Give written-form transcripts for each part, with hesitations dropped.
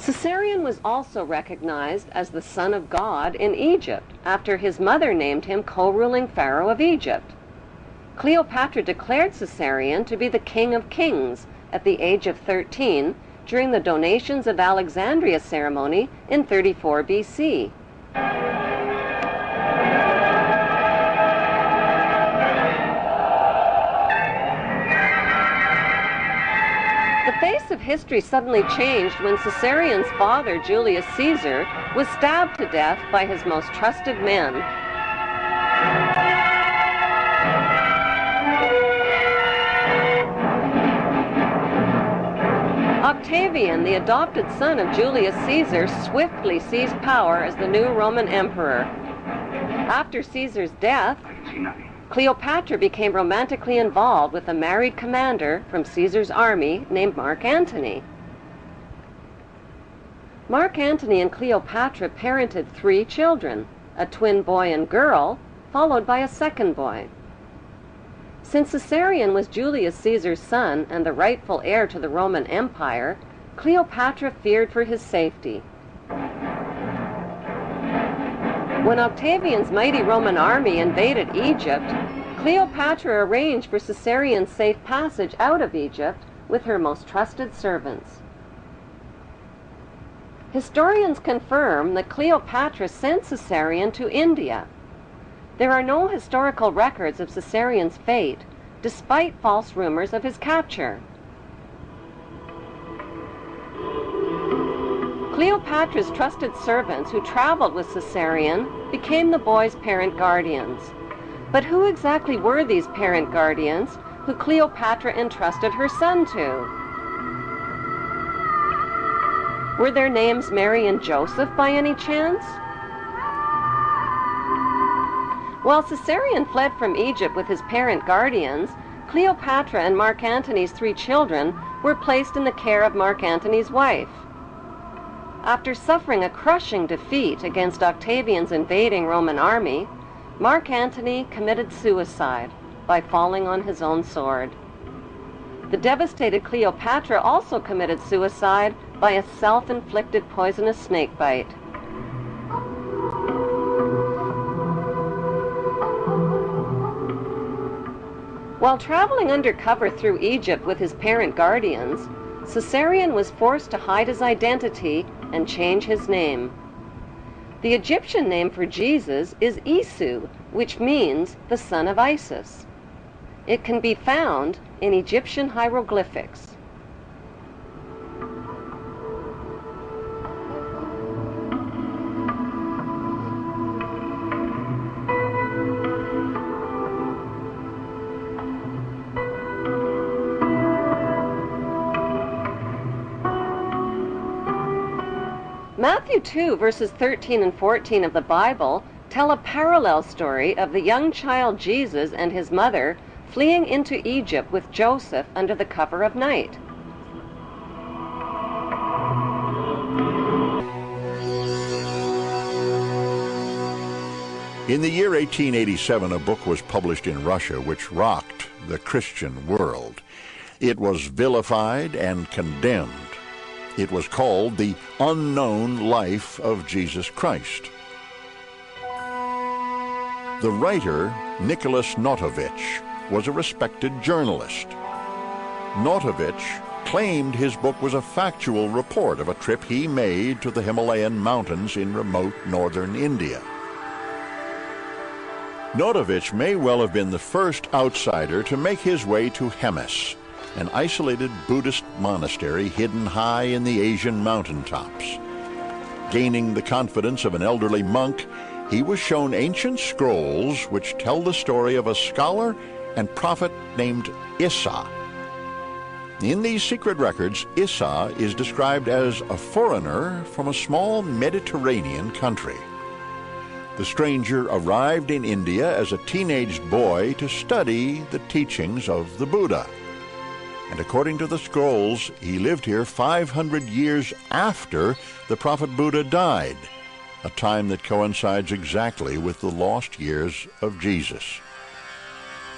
Caesarion was also recognized as the son of God in Egypt after his mother named him co-ruling pharaoh of Egypt. Cleopatra declared Caesarion to be the king of kings at the age of 13 during the Donations of Alexandria ceremony in 34 BC. The face of history suddenly changed when Caesarion's father, Julius Caesar, was stabbed to death by his most trusted men. Octavian, the adopted son of Julius Caesar, swiftly seized power as the new Roman emperor. After Caesar's death, Cleopatra became romantically involved with a married commander from Caesar's army named Mark Antony. Mark Antony and Cleopatra parented 3 children, a twin boy and girl, followed by a second boy. Since Caesarion was Julius Caesar's son and the rightful heir to the Roman Empire, Cleopatra feared for his safety. When Octavian's mighty Roman army invaded Egypt, Cleopatra arranged for Caesarion's safe passage out of Egypt with her most trusted servants. Historians confirm that Cleopatra sent Caesarion to India. There are no historical records of Caesarion's fate, despite false rumors of his capture. Cleopatra's trusted servants who traveled with Caesarion became the boy's parent guardians. But who exactly were these parent guardians who Cleopatra entrusted her son to? Were their names Mary and Joseph by any chance? While Caesarion fled from Egypt with his parent guardians, Cleopatra and Mark Antony's 3 children were placed in the care of Mark Antony's wife. After suffering a crushing defeat against Octavian's invading Roman army, Mark Antony committed suicide by falling on his own sword. The devastated Cleopatra also committed suicide by a self-inflicted poisonous snake bite. While traveling undercover through Egypt with his parent guardians, Caesarion was forced to hide his identity and change his name. The Egyptian name for Jesus is Isu, which means the son of Isis. It can be found in Egyptian hieroglyphics. Matthew 2, verses 13 and 14 of the Bible tell a parallel story of the young child Jesus and his mother fleeing into Egypt with Joseph under the cover of night. In the year 1887, a book was published in Russia which rocked the Christian world. It was vilified and condemned. It was called The Unknown Life of Jesus Christ. The writer, Nicholas Notovich, was a respected journalist. Notovich claimed his book was a factual report of a trip he made to the Himalayan mountains in remote northern India. Notovich may well have been the first outsider to make his way to Hemis, an isolated Buddhist monastery hidden high in the Asian mountaintops. Gaining the confidence of an elderly monk, he was shown ancient scrolls which tell the story of a scholar and prophet named Issa. In these secret records, Issa is described as a foreigner from a small Mediterranean country. The stranger arrived in India as a teenage boy to study the teachings of the Buddha. And according to the scrolls, he lived here 500 years after the prophet Buddha died, a time that coincides exactly with the lost years of Jesus.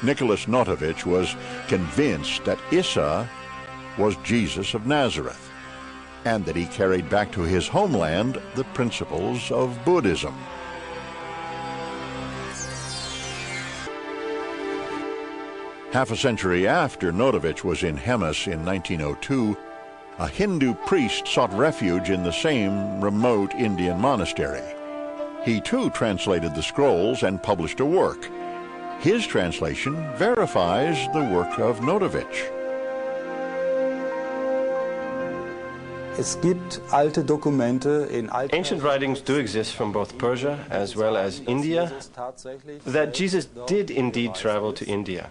Nicholas Notovich was convinced that Issa was Jesus of Nazareth. and that he carried back to his homeland the principles of Buddhism. Half a century after Notovich was in Hemis in 1902, a Hindu priest sought refuge in the same remote Indian monastery. He too translated the scrolls and published a work. His translation verifies the work of Notovich. Ancient writings do exist from both Persia as well as India that Jesus did indeed travel to India,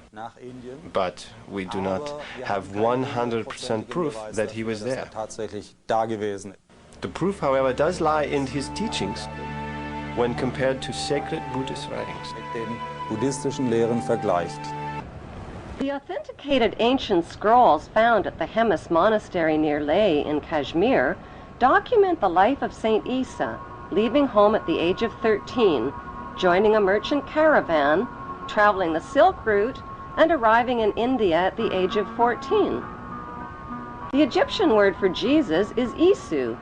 but we do not have 100% proof that he was there. The proof, however, does lie in his teachings when compared to sacred Buddhist writings. The authenticated ancient scrolls found at the Hemis Monastery near Leh in Kashmir document the life of Saint Isa, leaving home at the age of 13, joining a merchant caravan, traveling the Silk Route, and arriving in India at the age of 14. The Egyptian word for Jesus is Isu,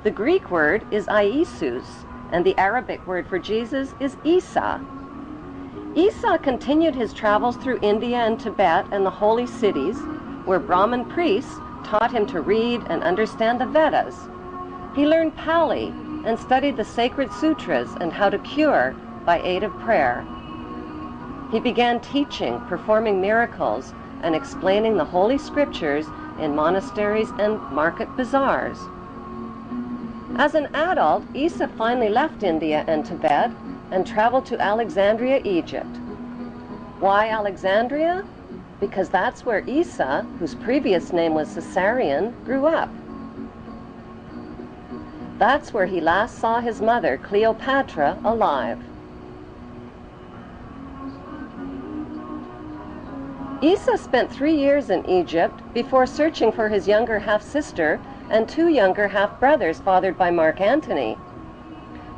the Greek word is Iesus, and the Arabic word for Jesus is Isa. Isa continued his travels through India and Tibet and the holy cities, where Brahmin priests taught him to read and understand the Vedas. He learned Pali and studied the sacred sutras and how to cure by aid of prayer. He began teaching, performing miracles, and explaining the holy scriptures in monasteries and market bazaars. As an adult, Isa finally left India and Tibet and traveled to Alexandria, Egypt. Why Alexandria? Because that's where Isa, whose previous name was Caesarion, grew up. That's where he last saw his mother, Cleopatra, alive. Isa spent 3 years in Egypt before searching for his younger half-sister and 2 younger half-brothers fathered by Mark Antony.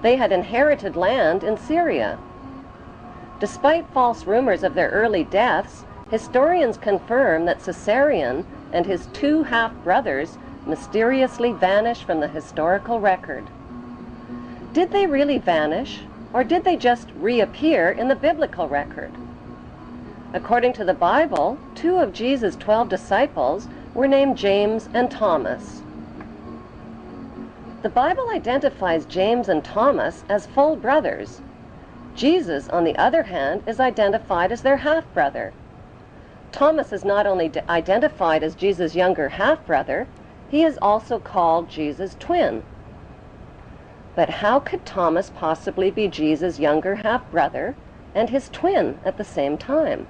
They had inherited land in Syria. Despite false rumors of their early deaths, historians confirm that Caesarion and his 2 half-brothers mysteriously vanished from the historical record. Did they really vanish, or did they just reappear in the biblical record? According to the Bible, 2 of Jesus' 12 disciples were named James and Thomas. The Bible identifies James and Thomas as full brothers. Jesus, on the other hand, is identified as their half-brother. Thomas is not only identified as Jesus' younger half-brother, he is also called Jesus' twin. But how could Thomas possibly be Jesus' younger half-brother and his twin at the same time?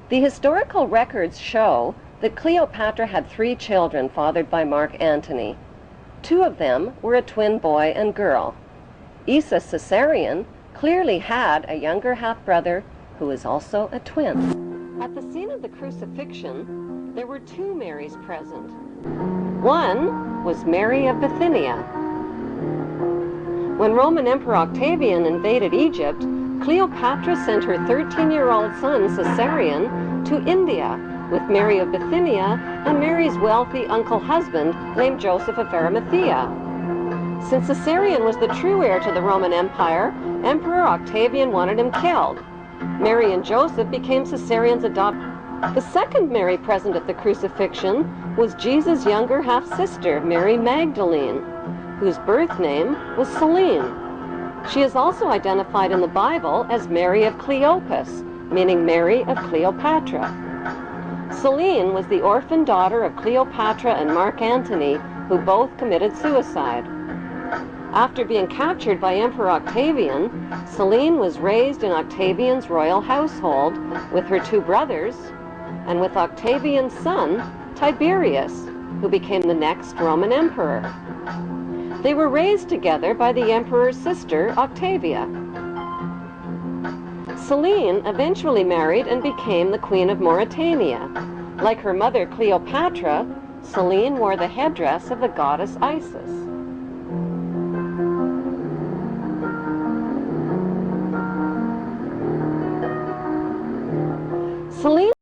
The historical records show that Cleopatra had 3 children fathered by Mark Antony. 2 of them were a twin boy and girl. Isa Caesarion clearly had a younger half-brother who is also a twin. At the scene of the crucifixion, there were 2 Marys present. One was Mary of Bithynia. When Roman Emperor Octavian invaded Egypt, Cleopatra sent her 13-year-old son Caesarion to India with Mary of Bithynia and Mary's wealthy uncle-husband named Joseph of Arimathea. Since Caesarion was the true heir to the Roman Empire, Emperor Octavian wanted him killed. Mary and Joseph became Caesarion's adopted. The second Mary present at the crucifixion was Jesus' younger half-sister, Mary Magdalene, whose birth name was Selene. She is also identified in the Bible as Mary of Cleopas, meaning Mary of Cleopatra. Selene was the orphan daughter of Cleopatra and Mark Antony, who both committed suicide. After being captured by Emperor Octavian, Selene was raised in Octavian's royal household with her 2 brothers and with Octavian's son, Tiberius, who became the next Roman emperor. They were raised together by the emperor's sister, Octavia. Selene eventually married and became the Queen of Mauritania. Like her mother Cleopatra, Selene wore the headdress of the goddess Isis. Selene